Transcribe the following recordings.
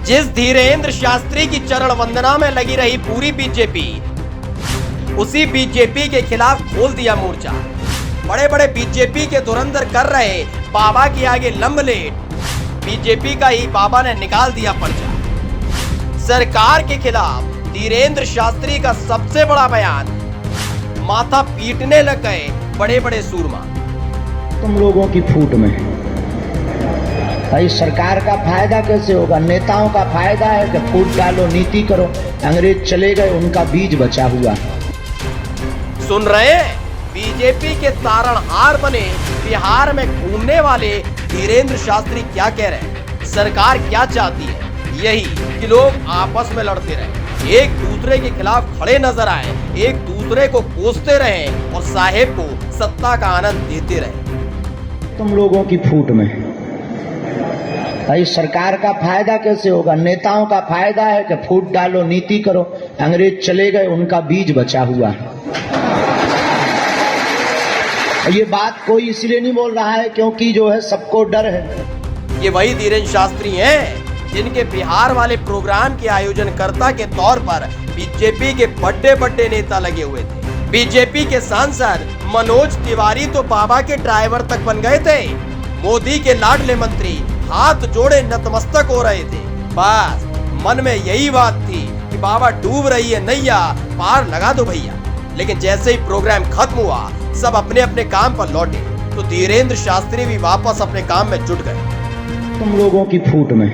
जिस धीरेन्द्र शास्त्री की चरण वंदना में लगी रही पूरी बीजेपी, उसी बीजेपी के खिलाफ खोल दिया मोर्चा। बड़े बड़े बीजेपी के धुरंधर कर रहे बाबा के आगे लंबलेट, बीजेपी का ही बाबा ने निकाल दिया पर्चा। सरकार के खिलाफ धीरेन्द्र शास्त्री का सबसे बड़ा बयान, माथा पीटने लग गए बड़े बड़े सूरमा। तुम लोगों की फूट में भाई सरकार का फायदा कैसे होगा? नेताओं का फायदा है कि फूट डालो, नीति करो। अंग्रेज चले गए, उनका बीज बचा हुआ। सुन रहे हैं, बीजेपी के तारणहार बने बिहार में घूमने वाले धीरेन्द्र शास्त्री क्या कह रहे हैं। सरकार क्या चाहती है? यही कि लोग आपस में लड़ते रहे, एक दूसरे के खिलाफ खड़े नजर आए, एक दूसरे को कोसते रहे और साहेब को सत्ता का आनंद देते रहे। तुम लोगों की फूट में भाई सरकार का फायदा कैसे होगा? नेताओं का फायदा है कि फूट डालो, नीति करो। अंग्रेज चले गए, उनका बीज बचा हुआ। ये बात कोई इसलिए नहीं बोल रहा है क्योंकि जो है सबको डर है। ये वही धीरेन्द्र शास्त्री हैं जिनके बिहार वाले प्रोग्राम के आयोजनकर्ता के तौर पर बीजेपी के बड़े नेता लगे हुए थे। बीजेपी के सांसद मनोज तिवारी तो बाबा के ड्राइवर तक बन गए थे। मोदी के लाडले मंत्री हाथ जोड़े नतमस्तक हो रहे थे। बस मन में यही बात थी कि बाबा डूब रही है नैया, पार लगा दो भैया। लेकिन जैसे ही प्रोग्राम खत्म हुआ, सब अपने अपने काम पर लौटे, तो धीरेन्द्र शास्त्री भी वापस अपने काम में जुट गए। तुम लोगों की फूट में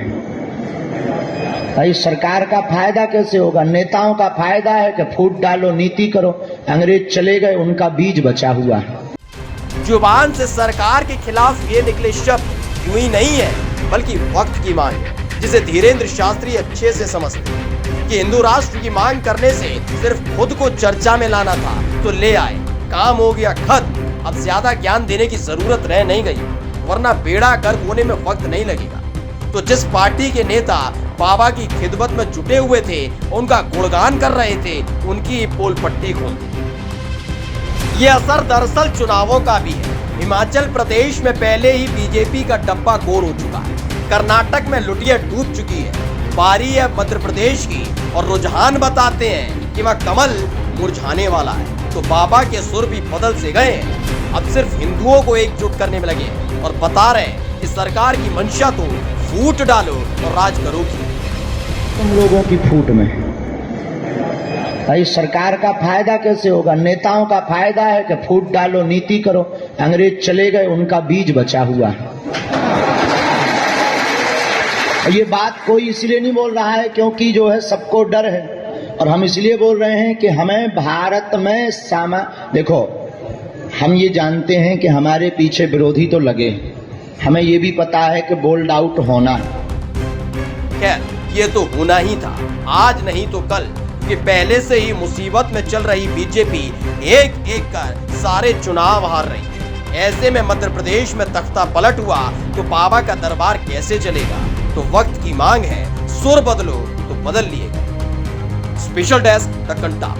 भाई सरकार का फायदा कैसे होगा? नेताओं का फायदा है कि फूट डालो, नीति करो। अंग्रेज चले गए, उनका बीज बचा हुआ। जुबान से सरकार के खिलाफ ये निकले शब्द यूं ही नहीं है, बल्कि वक्त की मांग है, जिसे धीरेन्द्र शास्त्री अच्छे से समझते हैं कि हिंदू राष्ट्र की मांग करने से सिर्फ खुद को चर्चा में लाना था तो ले आए, काम हो गया खत्म। अब ज्यादा ज्ञान देने की जरूरत रह नहीं गई, वरना बेड़ा गर्क होने में वक्त नहीं लगेगा। तो जिस पार्टी के नेता बाबा की खिदमत में जुटे हुए थे, उनका गुणगान कर रहे थे, उनकी पोल पट्टी खोल दी। ये असर दरअसल चुनावों का भी है। हिमाचल प्रदेश में पहले ही बीजेपी का डब्बा गोर हो चुका है, कर्नाटक में लुटिया डूब चुकी है, बारी है मध्य प्रदेश की और रुझान बताते हैं कि वह कमल मुरझाने वाला है। तो बाबा के सुर भी बदल से गए हैं, अब सिर्फ हिंदुओं को एकजुट करने में लगे हैं और बता रहे हैं कि सरकार की मंशा तो फूट डालो और राज करोगी। तुम लोगों की फूट में भाई सरकार का फायदा कैसे होगा? नेताओं का फायदा है कि फूट डालो, नीति करो। अंग्रेज चले गए, उनका बीज बचा हुआ। ये बात कोई इसलिए नहीं बोल रहा है क्योंकि जो है सबको डर है, और हम इसलिए बोल रहे हैं कि हमें भारत में देखो, हम ये जानते हैं कि हमारे पीछे विरोधी तो लगे, हमें ये भी पता है कि बोल्ड आउट होना। खैर, ये तो होना ही था, आज नहीं तो कल, कि पहले से ही मुसीबत में चल रही बीजेपी एक एक कर सारे चुनाव हार रही है। ऐसे में मध्य प्रदेश में तख्ता पलट हुआ तो बाबा का दरबार कैसे चलेगा? तो वक्त की मांग है, सुर बदलो तो बदल लिएगा। स्पेशल डेस्क द कंटा।